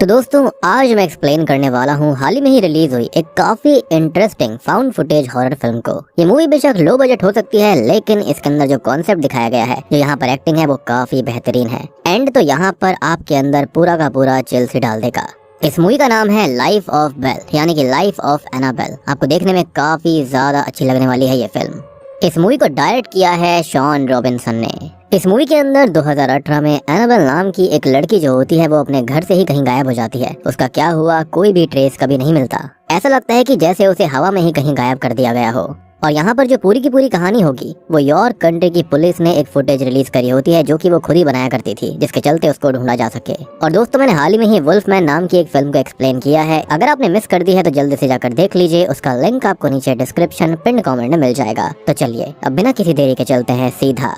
तो दोस्तों आज मैं एक्सप्लेन करने वाला हूँ हाल ही में ही रिलीज हुई एक काफी interesting found footage horror film को। ये मूवी बेशक लो बजट हो सकती है, लेकिन इसके अंदर जो कॉन्सेप्ट दिखाया गया है, जो यहाँ पर एक्टिंग है, वो काफी बेहतरीन है। एंड तो यहाँ पर आपके अंदर पूरा का पूरा चिल सी डाल देगा। इस मूवी का नाम है लाइफ ऑफ बेल, यानी कि लाइफ ऑफ एनाबेल। आपको देखने में काफी ज्यादा अच्छी लगने वाली है ये फिल्म। इस मूवी को डायरेक्ट किया है शॉन रॉबिन्सन ने। इस मूवी के अंदर 2018 में एनाबेल नाम की एक लड़की जो होती है वो अपने घर से ही कहीं गायब हो जाती है। उसका क्या हुआ कोई भी ट्रेस कभी नहीं मिलता। ऐसा लगता है कि जैसे उसे हवा में ही कहीं गायब कर दिया गया हो। और यहाँ पर जो पूरी की पूरी कहानी होगी वो यॉर्क कंट्री की पुलिस ने एक फुटेज रिलीज करी होती है, जो कि वो खुद ही बनाया करती थी, जिसके चलते उसको ढूंढा जा सके। और दोस्तों मैंने हाल ही में ही वुल्फमैन नाम की एक फिल्म को एक्सप्लेन किया है। अगर आपने मिस कर दी है तो जल्दी से जाकर देख लीजिए। उसका लिंक आपको नीचे डिस्क्रिप्शन पिन कमेंट में मिल जाएगा। तो चलिए अब बिना किसी देरी के चलते हैं सीधा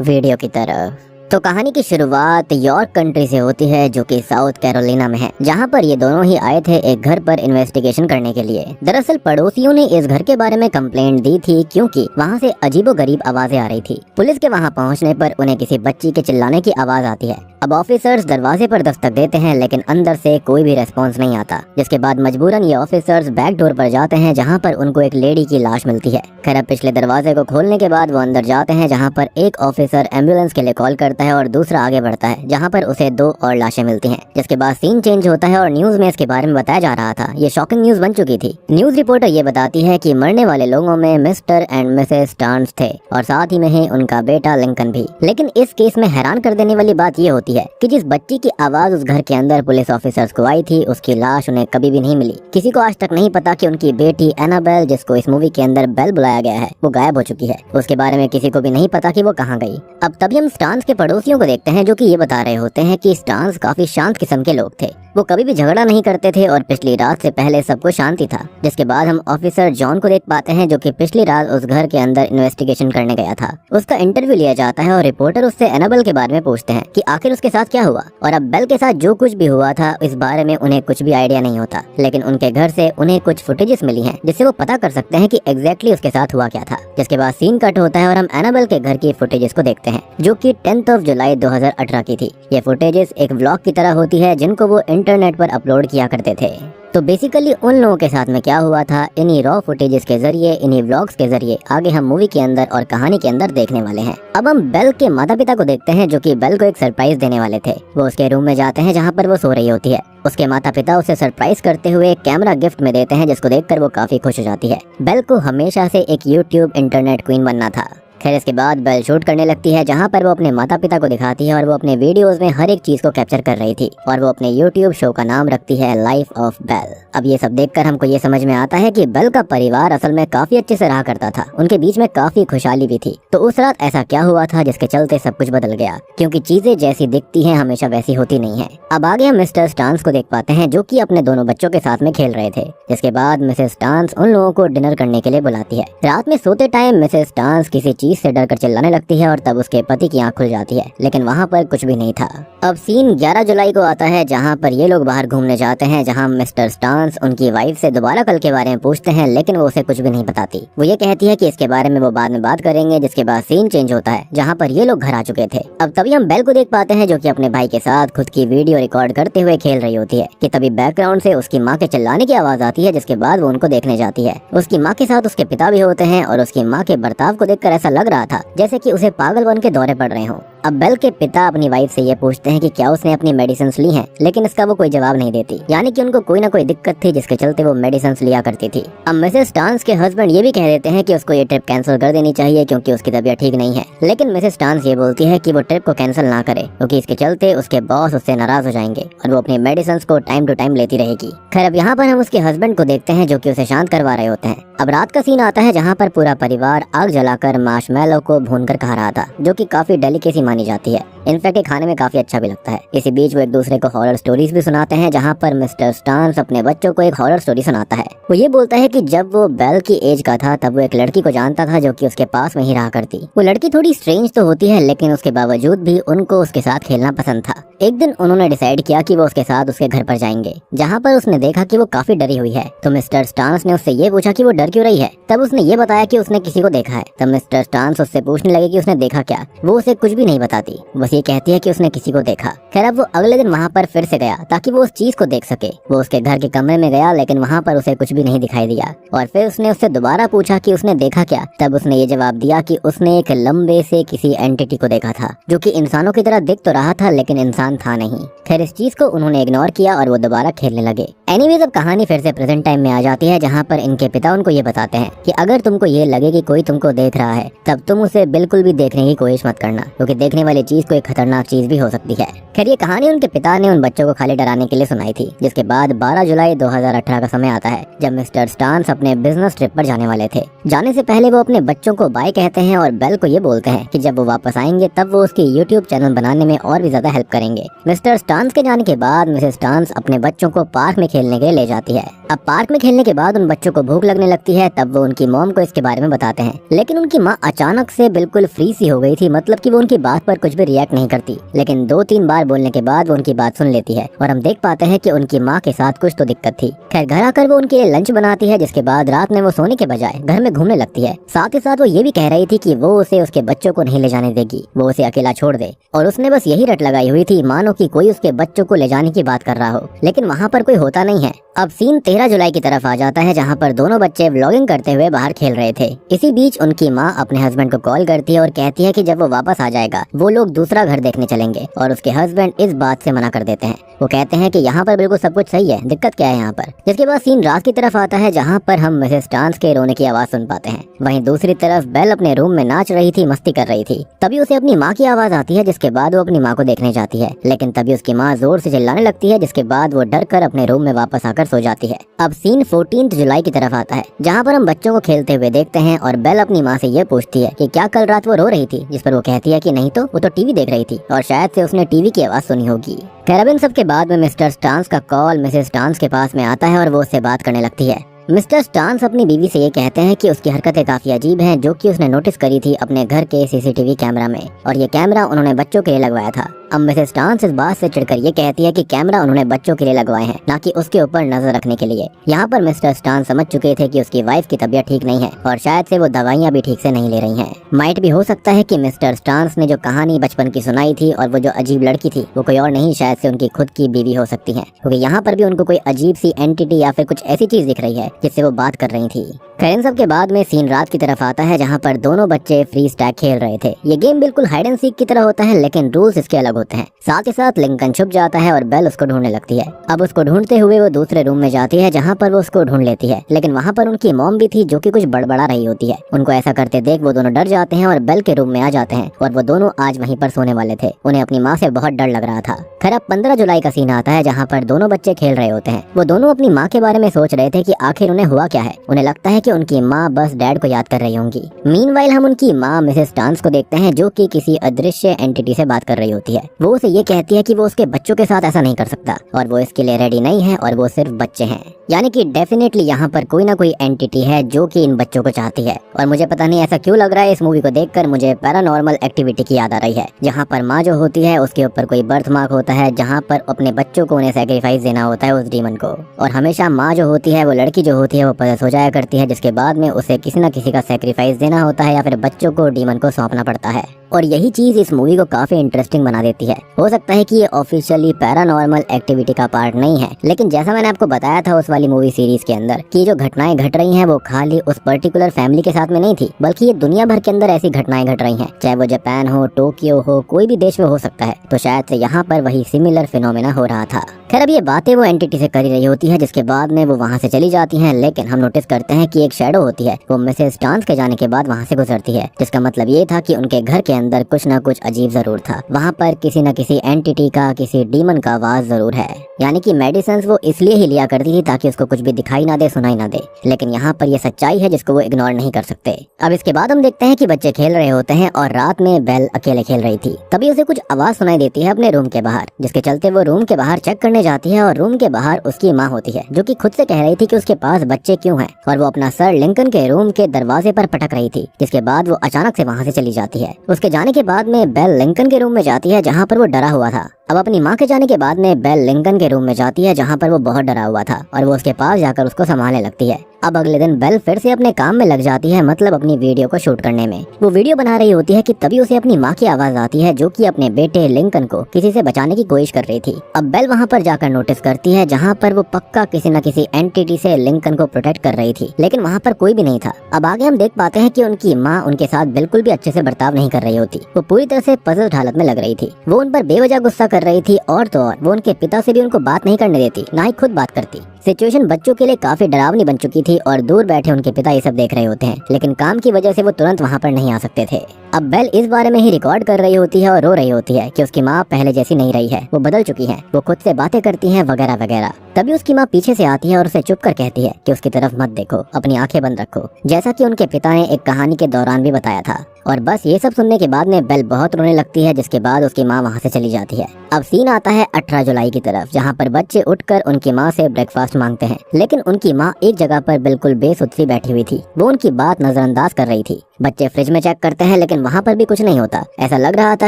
वीडियो की तरफ। तो कहानी की शुरुआत यॉर्क कंट्री से होती है, जो कि साउथ कैरोलिना में है, जहां पर ये दोनों ही आए थे एक घर पर इन्वेस्टिगेशन करने के लिए। दरअसल पड़ोसियों ने इस घर के बारे में कंप्लेंट दी थी, क्योंकि वहां से अजीबोगरीब आवाजें आ रही थी। पुलिस के वहां पहुंचने पर उन्हें किसी बच्ची के चिल्लाने की आवाज आती है। अब ऑफिसर्स दरवाजे पर दस्तक देते हैं, लेकिन अंदर से कोई भी रेस्पॉन्स नहीं आता। जिसके बाद मजबूरन ये ऑफिसर्स बैक डोर पर जाते हैं, जहाँ पर उनको एक लेडी की लाश मिलती है। खैर अब पिछले दरवाजे को खोलने के बाद वो अंदर जाते हैं, जहाँ पर एक ऑफिसर एम्बुलेंस के लिए कॉल करता है और दूसरा आगे बढ़ता है, जहाँ पर उसे 2 और लाशें मिलती हैं। जिसके बाद सीन चेंज होता है और न्यूज में इसके बारे में बताया जा रहा था। ये शॉकिंग न्यूज बन चुकी थी। न्यूज रिपोर्टर ये बताती है कि मरने वाले लोगों में मिस्टर एंड मिसेस स्टार्न्स थे, और साथ ही में ही उनका बेटा लिंकन भी। लेकिन इस केस में हैरान कर देने वाली बात ये होती है कि जिस बच्ची की आवाज उस घर के अंदर पुलिस ऑफिसर्स को आई थी, उसकी लाश उन्हें कभी भी नहीं मिली। किसी को आज तक नहीं पता कि उनकी बेटी एनाबेल, जिसको इस मूवी के अंदर बेल बुलाया गया है, वो गायब हो चुकी है। उसके बारे में किसी को भी नहीं पता कि वो कहाँ गई। अब तभी हम स्टार्न्स के पड़ोसियों को देखते हैं, जो कि ये बता रहे होते हैं कि स्टार्न्स काफी शांत किस्म के लोग थे। वो कभी भी झगड़ा नहीं करते थे और पिछली रात से पहले सब कुछ शांति था। जिसके बाद हम ऑफिसर जॉन को देख पाते हैं, जो कि पिछली रात उस घर के अंदर इन्वेस्टिगेशन करने गया था। उसका इंटरव्यू लिया जाता है और रिपोर्टर उससे एनाबेल के बारे में पूछते हैं कि आखिर उसके साथ क्या हुआ। और अब बेल के साथ जो कुछ भी हुआ था इस बारे में उन्हें कुछ भी आइडिया नहीं होता, लेकिन उनके घर से उन्हें कुछ फुटेजेस मिली हैं, जिससे वो पता कर सकते हैं कि एग्जैक्टली उसके साथ हुआ क्या था। जिसके बाद सीन कट होता है और हम एनाबेल के घर की फुटेजेस को देखते हैं, जो कि 10 जुलाई 2018 की थी। ये फुटेजेस एक व्लॉग की तरह होती है, जिनको वो इंटरनेट पर अपलोड किया करते थे। तो बेसिकली उन लोगों के साथ में क्या हुआ था, इन्हीं रॉ फुटेजेस के जरिए, इन्हीं व्लॉग्स के जरिए आगे हम मूवी के अंदर और कहानी के अंदर देखने वाले हैं। अब हम बेल के माता पिता को देखते हैं, जो कि बेल को एक सरप्राइज देने वाले थे। वो उसके रूम में जाते हैं, जहाँ पर वो सो रही होती है। उसके माता पिता उसे सरप्राइज करते हुए कैमरा गिफ्ट में देते हैं, जिसको देखकर वो काफी खुश हो जाती है। बेल को हमेशा से एक यूट्यूब इंटरनेट क्वीन बनना था। खैर इसके बाद बेल शूट करने लगती है, जहाँ पर वो अपने माता पिता को दिखाती है और वो अपने वीडियोस में हर एक चीज को कैप्चर कर रही थी। और वो अपने यूट्यूब शो का नाम रखती है लाइफ ऑफ बेल। अब ये सब देखकर हमको ये समझ में आता है कि बेल का परिवार असल में काफी अच्छे से रहा करता था। उनके बीच में काफी खुशहाली भी थी। तो उस रात ऐसा क्या हुआ था जिसके चलते सब कुछ बदल गया, क्योंकि चीजें जैसी दिखती हैं हमेशा वैसी होती नहीं है। अब आगे हम मिस्टर स्टार्न्स को देख पाते हैं, जो कि अपने दोनों बच्चों के साथ में खेल रहे थे। जिसके बाद मिसेस स्टार्न्स उन लोगों को डिनर करने के लिए बुलाती है। रात में सोते टाइम मिसेस स्टार्न्स किसी चीज से डरकर चिल्लाने लगती है और तब उसके पति की आंख खुल जाती है, लेकिन वहाँ पर कुछ भी नहीं था। अब सीन 11 जुलाई को आता है, जहाँ पर ये लोग बाहर घूमने जाते हैं, जहाँ मिस्टर स्टार्न्स उनकी वाइफ से दोबारा कल के बारे में पूछते हैं, लेकिन वो उसे कुछ भी नहीं बताती। वो ये कहती है कि इसके बारे में वो बाद में बात करेंगे। जिसके बाद सीन चेंज होता है, जहाँ पर ये लोग घर आ चुके थे। अब तभी हम बेल को देख पाते हैं, जो कि अपने भाई के साथ खुद की वीडियो रिकॉर्ड करते हुए खेल रही होती है, कि तभी बैकग्राउंड से उसकी माँ के चिल्लाने की आवाज आती है। जिसके बाद वो उनको देखने जाती है। उसकी माँ के साथ उसके पिता भी होते हैं, और उसकी माँ के बर्ताव को देखकर ऐसा लग रहा था जैसे कि उसे पागल बन के दौरे पड़ रहे हों। अब बेल के पिता अपनी वाइफ से ये पूछते हैं कि क्या उसने अपनी मेडिसिन ली हैं, लेकिन इसका वो कोई जवाब नहीं देती। यानी कि उनको कोई ना कोई दिक्कत थी, जिसके चलते वो मेडिसिन लिया करती थी। अब मिसेस स्टार्न्स के हस्बैंड ये भी कह देते हैं कि उसको ये ट्रिप कैंसिल कर देनी चाहिए, क्योंकि उसकी तबीयत ठीक नहीं है। लेकिन मिसेस स्टार्न्स ये बोलती है कि वो ट्रिप को कैंसिल ना करे, क्योंकि इसके चलते उसके बॉस उससे नाराज हो जाएंगे और वो अपनी मेडिसिन को टाइम टू टाइम लेती रहेगी। खैर अब यहाँ पर हम उसके हस्बैंड को देखते हैं, जो कि उसे शांत करवा रहे होते हैं। अब रात का सीन आता है, जहाँ पर पूरा परिवार आग जलाकर मार्शमैलो को भूनकर खा रहा था, जो कि काफी डेलिकेसी मानी जाती है। इनफैक्ट ये खाने में काफी अच्छा भी लगता है। इसी बीच वो एक दूसरे को हॉरर स्टोरीज भी सुनाते हैं, जहाँ पर मिस्टर स्टार्न्स अपने बच्चों को एक हॉरर स्टोरी सुनाता है। वो ये बोलता है कि जब वो बेल की एज का था, तब वो एक लड़की को जानता था, जो कि उसके पास में ही रहा करती। वो लड़की थोड़ी स्ट्रेंज तो होती है, लेकिन उसके बावजूद भी उनको उसके साथ खेलना पसंद था। एक दिन उन्होंने डिसाइड किया कि वो उसके साथ उसके घर पर जाएंगे, जहाँ पर उसने देखा कि वो काफी डरी हुई है। तो मिस्टर स्टार्न्स ने उससे ये पूछा कि वो डर क्यों रही है। तब उसने ये बताया कि उसने किसी को देखा है। तब मिस्टर स्टार्न्स उससे पूछने लगे कि उसने देखा क्या। वो उसे कुछ भी नहीं बताती, बस बस ये कहती है कि उसने किसी को देखा। खैर अब वो अगले दिन वहाँ पर फिर से गया ताकि वो उस चीज को देख सके। वो उसके घर के कमरे में गया लेकिन वहाँ पर उसे कुछ भी नहीं दिखाई दिया और फिर उसने उससे दोबारा पूछा कि उसने देखा क्या। तब उसने ये जवाब दिया कि उसने एक लंबे से किसी एंटिटी को देखा था जो कि इंसानों की तरह दिख तो रहा था लेकिन इंसान था नहीं। खैर इस चीज को उन्होंने इग्नोर किया और वो दोबारा खेलने लगे। एनीवेज अब कहानी फिर से प्रेजेंट टाइम में आ जाती है जहाँ पर इनके पिता उनको ये बताते हैं कि अगर तुमको ये लगे कि कोई तुमको देख रहा है तब तुम उसे बिल्कुल भी देखने की कोशिश मत करना, क्योंकि देखने वाली चीज कोई खतरनाक चीज भी हो सकती है। खैर ये कहानी उनके पिता ने उन बच्चों को खाली डराने के लिए सुनाई थी। जिसके बाद 12 जुलाई 2018 का समय आता है जब मिस्टर स्टांस अपने बिजनेस ट्रिप पर जाने वाले थे। जाने से पहले वो अपने बच्चों को बाय कहते हैं और बेल को ये बोलते हैं कि जब वो वापस आएंगे तब वो उसकी यूट्यूब चैनल बनाने में और भी ज्यादा हेल्प करेंगे। मिस्टर स्टांस के जाने के बाद मिसेस स्टांस अपने बच्चों को पार्क में खेलने के लिए ले जाती है। अब पार्क में खेलने के बाद उन बच्चों को भूख लगने लगती है। तब वो उनकी मॉम को इसके बारे में बताते हैं, लेकिन उनकी माँ अचानक से बिल्कुल फ्री सी हो गई थी, मतलब कि वो उनकी बात पर कुछ भी रिएक्ट नहीं करती। लेकिन 2-3 बार बोलने के बाद वो उनकी बात सुन लेती है और हम देख पाते हैं कि उनकी माँ के साथ कुछ तो दिक्कत थी। खैर घर आकर वो उनके लिए लंच बनाती है, जिसके बाद रात में वो सोने के बजाय घर में घूमने लगती है। साथ ही साथ वो ये भी कह रही थी कि वो उसे उसके बच्चों को नहीं ले जाने देगी, वो उसे अकेला छोड़ दे। और उसने बस यही रट लगाई हुई थी मानो कि कोई उसके बच्चों को ले जाने की बात कर रहा हो, लेकिन वहाँ पर कोई होता नहीं है। अब सीन 13 जुलाई की तरफ आ जाता है जहाँ पर दोनों बच्चे व्लॉगिंग करते हुए बाहर खेल रहे थे। इसी बीच उनकी माँ अपने हस्बैंड को कॉल करती है और कहती है कि जब वो वापस आ जाएगा वो लोग दूसरा घर देखने चलेंगे, और उसके हस्बैंड इस बात से मना कर देते हैं। वो कहते हैं कि यहाँ पर बिल्कुल सब कुछ सही है, दिक्कत क्या है यहाँ पर। जिसके बाद सीन रात की तरफ आता है जहाँ पर हम मिसेस स्टांस के रोने की आवाज सुन पाते हैं। वहीं दूसरी तरफ बेल अपने रूम में नाच रही थी, मस्ती कर रही थी। तभी उसे अपनी माँ की आवाज आती है, जिसके बाद वो अपनी माँ को देखने जाती है, लेकिन तभी उसकी माँ जोर से चिल्लाने लगती है, जिसके बाद वो डर कर अपने रूम में वापस आकर सो जाती है। अब सीन 14 जुलाई की तरफ आता है जहाँ पर हम बच्चों को खेलते हुए देखते हैं और बेल अपनी माँ से ये पूछती है कि क्या कल रात वो रो रही थी, जिस पर वो कहती है कि नहीं तो वो तो टीवी देख रही थी और शायद से उसने टीवी की आवाज सुनी होगी। खैर अब इन सब के बाद में मिस्टर स्टांस का कॉल मिसेस स्टांस के पास में आता है और वो उससे बात करने लगती है। मिस्टर स्टांस अपनी बीवी से ये कहते हैं कि उसकी हरकतें काफी अजीब हैं, जो कि उसने नोटिस करी थी अपने घर के सीसीटीवी कैमरा में, और ये कैमरा उन्होंने बच्चों के लिए लगवाया था। अब मिसेस स्टांस इस बात से चिढ़कर ये कहती है कि कैमरा उन्होंने बच्चों के लिए लगवाए हैं, ना कि उसके ऊपर नजर रखने के लिए। यहाँ पर मिस्टर स्टांस समझ चुके थे कि उसकी वाइफ की तबीयत ठीक नहीं है और शायद से वो दवाइयाँ भी ठीक से नहीं ले रही हैं। माइट भी हो सकता है कि मिस्टर स्टांस ने जो कहानी बचपन की सुनाई थी और वो जो अजीब लड़की थी वो कोई और नहीं, शायद से उनकी खुद की बीवी हो सकती है, क्योंकि यहाँ पर भी उनको कोई अजीब सी एंटिटी या फिर कुछ ऐसी चीज दिख रही है जिससे वो बात कर रही थी। खैर इन सब के बाद में सीन रात की तरफ आता है जहाँ पर दोनों बच्चे फ्रीज टैग खेल रहे थे। ये गेम बिल्कुल हाइड एंड सीक की तरह होता है, लेकिन रूल्स इसके अलग होते हैं। साथ ही साथ लिंकन छुप जाता है और बेल उसको ढूंढने लगती है। अब उसको ढूंढते हुए वो दूसरे रूम में जाती है जहाँ पर वो उसको ढूंढ लेती है, लेकिन वहाँ पर उनकी मॉम भी थी जो कि कुछ बड़बड़ा रही होती है। उनको ऐसा करते देख वो दोनों डर जाते हैं और बेल के रूम में आ जाते हैं और वो दोनों आज वहीं पर सोने वाले थे। उन्हें अपनी माँ से बहुत डर लग रहा था। खैर अब 15 जुलाई का सीन आता है जहाँ पर दोनों बच्चे खेल रहे होते हैं। वो दोनों अपनी माँ के बारे में सोच रहे थे कि आखिर उन्हें हुआ क्या है। उन्हें लगता है कि उनकी माँ बस डैड को याद कर रही होंगी। मीनवाइल हम उनकी माँ मिसेस स्टांस को देखते हैं जो कि किसी अदृश्य एंटिटी से बात कर रही होती है। वो उसे ये कहती है कि वो उसके बच्चों के साथ ऐसा नहीं कर सकता और वो इसके लिए रेडी नहीं है और वो सिर्फ बच्चे हैं, यानी कि डेफिनेटली यहाँ पर कोई ना कोई एंटिटी है जो कि इन बच्चों को चाहती है। और मुझे पता नहीं ऐसा क्यों लग रहा है, इस मूवी को देखकर मुझे पैरानॉर्मल एक्टिविटी की याद आ रही है, जहाँ पर माँ जो होती है उसके ऊपर कोई बर्थ मार्क होता है, जहाँ पर अपने बच्चों को उन्हें सैक्रिफाइस देना होता है उस डीमन को। और हमेशा माँ जो होती है वो लड़की जो होती है वो पॉसेस हो जाया करती है, जिसके बाद में उसे किसी न किसी का सैक्रिफाइस देना होता है या फिर बच्चों को डीमन को सौंपना पड़ता है। और यही चीज इस मूवी को काफी इंटरेस्टिंग बना देती है। हो सकता है कि ये ऑफिशियली पैरानॉर्मल एक्टिविटी का पार्ट नहीं है, लेकिन जैसा मैंने आपको बताया था उस वाली मूवी सीरीज के अंदर कि जो घटनाएं घट रही हैं वो खाली उस पर्टिकुलर फैमिली के साथ में नहीं थी, बल्कि ये दुनिया भर के अंदर ऐसी घटनाएं घट रही हैं, चाहे वो जापान हो, टोक्यो हो, कोई भी देश में हो सकता है। तो शायद से यहाँ पर वही सिमिलर फिनोमेना हो रहा था। खैर अब ये बातें वो एंटिटी से कर रही होती है, जिसके बाद में वो वहाँ से चली जाती हैं, लेकिन हम नोटिस करते हैं कि एक शैडो होती है वो मिसेस स्टांस के जाने के बाद वहाँ से गुजरती है, जिसका मतलब ये था कि उनके घर के अंदर कुछ न कुछ अजीब जरूर था। वहाँ पर किसी न किसी एंटिटी का, किसी डीमन का आवाज जरूर है। यानी कि मेडिसिन वो इसलिए ही लिया करती थी ताकि उसको कुछ भी दिखाई ना दे, सुनाई ना दे, लेकिन यहाँ पर ये सच्चाई है जिसको वो इग्नोर नहीं कर सकते। अब इसके बाद हम देखते हैं कि बच्चे खेल रहे होते हैं और रात में बेल अकेले खेल रही थी। तभी उसे कुछ आवाज सुनाई देती है अपने रूम के बाहर, जिसके चलते वो रूम के बाहर चेक करने जाती है और रूम के बाहर उसकी माँ होती है जो कि खुद से कह रही थी कि उसके पास बच्चे क्यों हैं, और वो अपना सर लिंकन के रूम के दरवाजे पर पटक रही थी, जिसके बाद वो अचानक से वहाँ से चली जाती है। उसके जाने के बाद में बेल लिंकन के रूम में जाती है जहाँ पर वो डरा हुआ था। अब अपनी माँ के जाने के बाद में बेल लिंकन के रूम में जाती है जहाँ पर वो बहुत डरा हुआ था और वो उसके पास जाकर उसको संभालने लगती है। अब अगले दिन बेल फिर से अपने काम में लग जाती है, मतलब अपनी वीडियो को शूट करने में। वो वीडियो बना रही होती है कि तभी उसे अपनी माँ की आवाज आती है, जो कि अपने बेटे लिंकन को किसी से बचाने की कोशिश कर रही थी। अब बेल वहाँ पर जाकर नोटिस करती है जहाँ पर वो पक्का किसी न किसी एंटिटी से लिंकन को प्रोटेक्ट कर रही थी, लेकिन वहाँ पर कोई भी नहीं था। अब आगे हम देख पाते हैं कि उनकी माँ उनके साथ बिल्कुल भी अच्छे से बर्ताव नहीं कर रही होती। वो पूरी तरह से पजल हालत में लग रही थी। वो उन पर बेवजह गुस्सा कर रही थी और तो और वो उनके पिता से भी उनको बात नहीं करने देती, ना ही खुद बात करती। सिचुएशन बच्चों के लिए काफी डरावनी बन चुकी थी और दूर बैठे उनके पिता ये सब देख रहे होते हैं, लेकिन काम की वजह से वो तुरंत वहाँ पर नहीं आ सकते थे। अब बेल इस बारे में ही रिकॉर्ड कर रही होती है और रो रही होती है कि उसकी माँ पहले जैसी नहीं रही है, वो बदल चुकी है, वो खुद से बातें करती हैं वगैरह वगैरह। तभी उसकी माँ पीछे से आती है और उसे चुप कर कहती है कि उसकी तरफ मत देखो, अपनी आंखें बंद रखो, जैसा कि उनके पिता ने एक कहानी के दौरान भी बताया था। और बस ये सब सुनने के बाद में बेल बहुत रोने लगती है, जिसके बाद उसकी माँ वहाँ से चली जाती है। अब सीन आता है 18 जुलाई की तरफ, जहाँ पर बच्चे उठकर उनकी माँ से ब्रेकफास्ट मांगते हैं, लेकिन उनकी माँ एक जगह पर बिल्कुल बेसुध सी बैठी हुई थी। वो उनकी बात नजरअंदाज कर रही थी। बच्चे फ्रिज में चेक करते हैं, लेकिन वहाँ पर भी कुछ नहीं होता। ऐसा लग रहा था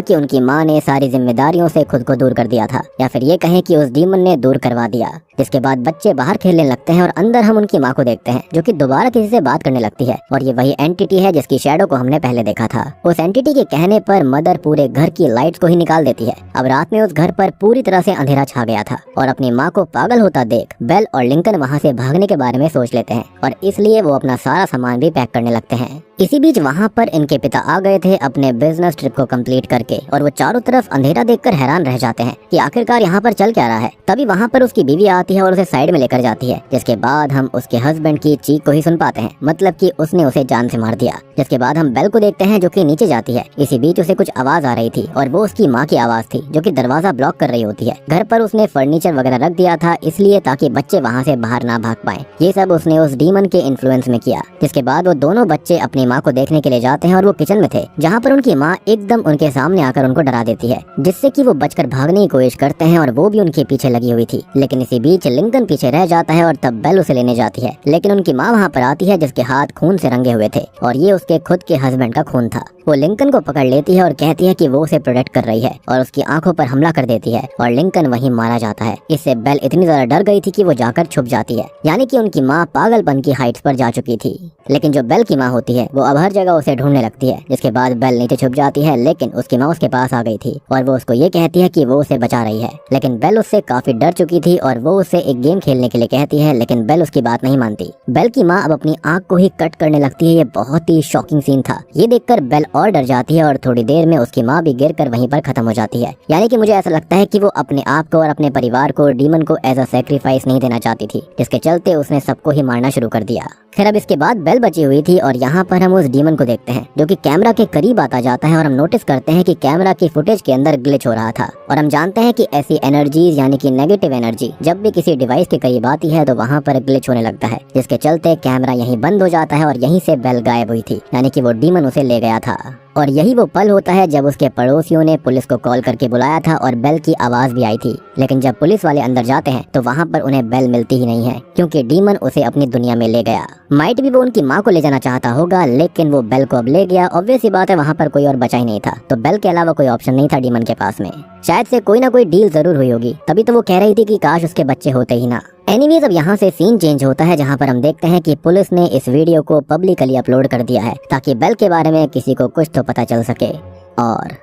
कि उनकी माँ ने सारी जिम्मेदारियों से खुद को दूर कर दिया था, या फिर ये कहें कि उस डीमन ने दूर करवा दिया। जिसके बाद बच्चे बाहर खेलने लगते हैं और अंदर हम उनकी माँ को देखते हैं, जो कि दोबारा किसी से बात करने लगती है। और ये वही एंटिटी है जिसकी शैडो को हमने पहले देखा था। उस एंटिटी के कहने पर मदर पूरे घर की लाइट्स को ही निकाल देती है। अब रात में उस घर पर पूरी तरह से अंधेरा छा गया था और अपनी माँ को पागल होता देख बेल और लिंकन वहाँ से भागने के बारे में सोच लेते हैं और इसलिए वो अपना सारा सामान भी पैक करने लगते हैं। इसी बीच वहाँ पर इनके पिता आ गए थे अपने बिजनेस ट्रिप को कंप्लीट करके, और वो चारों तरफ अंधेरा देखकर हैरान रह जाते हैं कि आखिरकार यहाँ पर चल क्या रहा है। तभी वहाँ पर उसकी बीवी आती है और उसे साइड में लेकर जाती है, जिसके बाद हम उसके हस्बैंड की चीख को ही सुन पाते हैं, मतलब कि उसने उसे जान से मार दिया। जिसके बाद हम बेल को देखते हैं जो कि नीचे जाती है। इसी बीच उसे कुछ आवाज आ रही थी और वो उसकी माँ की आवाज थी, जो कि दरवाजा ब्लॉक कर रही होती है। घर पर उसने फर्नीचर वगैरह रख दिया था इसलिए ताकि बच्चे वहाँ से बाहर ना भाग पाए। ये सब उसने उस डीमन के इन्फ्लुएंस में किया। जिसके बाद वो दोनों बच्चे अपनी माँ को देखने के लिए जाते हैं और वो किचन में थे, जहाँ पर उनकी माँ एकदम उनके सामने आकर उनको डरा देती है, जिससे कि वो बचकर भागने की कोशिश करते हैं और वो भी उनके पीछे लगी हुई थी। लेकिन इसी बीच लिंकन पीछे रह जाता है और तब बेल उसे लेने जाती है, लेकिन उनकी माँ वहाँ पर आती है जिसके हाथ खून से रंगे हुए थे और ये उसके खुद के हस्बैंड का खून था। वो लिंकन को पकड़ लेती है और कहती है कि वो उसे प्रोटेक्ट कर रही है और उसकी आंखों पर हमला कर देती है और लिंकन वहीं मारा जाता है। इससे बेल इतनी ज्यादा डर गई थी कि वो जाकर छुप जाती है, यानी कि उनकी माँ पागलपन की हाइट्स पर जा चुकी थी। लेकिन जो बेल की माँ होती है वो अब हर जगह उसे ढूंढने लगती है। जिसके बाद बेल नीचे छुप जाती है, लेकिन उसकी माँ उसके पास आ गई थी और वो उसको ये कहती है कि वो उसे बचा रही है। लेकिन बेल उससे काफी डर चुकी थी और वो उसे एक गेम खेलने के लिए कहती है, लेकिन बेल उसकी बात नहीं मानती। बेल की माँ अब अपनी आंख को ही कट करने लगती है। ये बहुत ही शॉकिंग सीन था। ये देखकर बेल और डर जाती है और थोड़ी देर में उसकी माँ भी गिरकर वहीं पर खत्म हो जाती है। यानी कि मुझे ऐसा लगता है कि वो अपने आप को और अपने परिवार को डीमन को एज अ सैक्रिफाइस नहीं देना चाहती थी, जिसके चलते उसने सबको ही मारना शुरू कर दिया। खैर अब इसके बाद बेल बची हुई थी और यहाँ पर हम उस डीमन को देखते हैं जो कि कैमरा के करीब आता जाता है और हम नोटिस करते हैं कि कैमरा की फुटेज के अंदर ग्लिच हो रहा था। और हम जानते हैं कि ऐसी एनर्जीज यानी कि नेगेटिव एनर्जी जब भी किसी डिवाइस के करीब आती है तो वहाँ पर ग्लिच होने लगता है, जिसके चलते कैमरा यहीं बंद हो जाता है और यहीं से बेल गायब हुई थी, यानी कि वो डीमन उसे ले गया था। और यही वो पल होता है जब उसके पड़ोसियों ने पुलिस को कॉल करके बुलाया था और बेल की आवाज भी आई थी। लेकिन जब पुलिस वाले अंदर जाते हैं तो वहाँ पर उन्हें बेल मिलती ही नहीं है, क्योंकि डीमन उसे अपनी दुनिया में ले गया। माइट भी वो उनकी माँ को ले जाना चाहता होगा, लेकिन वो बेल को अब ले गया। ऑब्वियस सी बात है, वहाँ पर कोई और बचा ही नहीं था, तो बेल के अलावा कोई ऑप्शन नहीं था डीमन के पास में। शायद से कोई ना कोई डील जरूर हुई होगी, तभी तो वो कह रही थी कि काश उसके बच्चे होते ही ना। एनीवेज अब यहाँ से सीन चेंज होता है, जहाँ पर हम देखते हैं कि पुलिस ने इस वीडियो को पब्लिकली अपलोड कर दिया है ताकि बेल के बारे में किसी को कुछ तो पता चल सके। और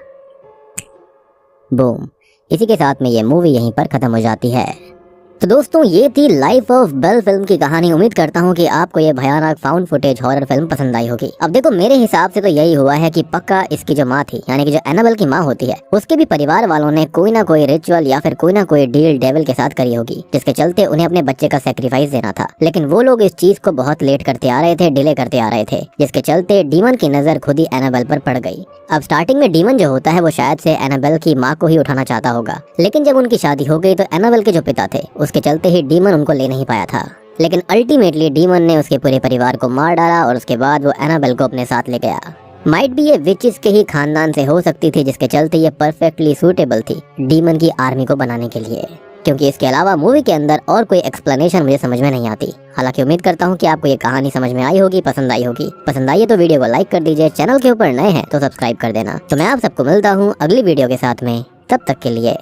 बूम, इसी के साथ में ये मूवी यहीं पर खत्म हो जाती है। तो दोस्तों ये थी लाइफ ऑफ बेल फिल्म की कहानी। उम्मीद करता हूँ कि आपको ये भयानक फाउंड फुटेज हॉरर फिल्म पसंद आई होगी। अब देखो मेरे हिसाब से तो यही हुआ है कि पक्का इसकी जो माँ थी, यानी कि जो एनाबेल की माँ होती है, उसके भी परिवार वालों ने कोई ना कोई रिचुअल या फिर कोई ना कोई डील डेविल के साथ करी होगी, जिसके चलते उन्हें अपने बच्चे का सेक्रीफाइस देना था। लेकिन वो लोग इस चीज को बहुत लेट करते आ रहे थे, डिले करते आ रहे थे, जिसके चलते डीमन की नजर खुद ही एनाबेल पर पड़ गई। अब स्टार्टिंग में डीमन जो होता है वो शायद से एनाबेल की माँ को ही उठाना चाहता होगा, लेकिन जब उनकी शादी हो गई तो एनाबेल के जो पिता थे उसके चलते ही डीमन उनको ले नहीं पाया था। लेकिन अल्टीमेटली डीमन ने उसके पूरे परिवार को मार डाला और उसके बाद वो एनाबेल को अपने साथ ले गया। माइट भी ये विचेस के ही खानदान से हो सकती थी, जिसके चलते ये परफेक्टली सूटेबल थी डीमन की आर्मी को बनाने के लिए, क्योंकि इसके अलावा मूवी के अंदर और कोई एक्सप्लेनेशन मुझे समझ में नहीं आती। हालांकि उम्मीद करता हूँ कि आपको ये कहानी समझ में आई होगी, पसंद आई होगी। पसंद आई है तो वीडियो को लाइक कर दीजिए, चैनल के ऊपर नए हैं तो सब्सक्राइब कर देना। तो मैं आप सबको मिलता हूँ अगली वीडियो के साथ में, तब तक के लिए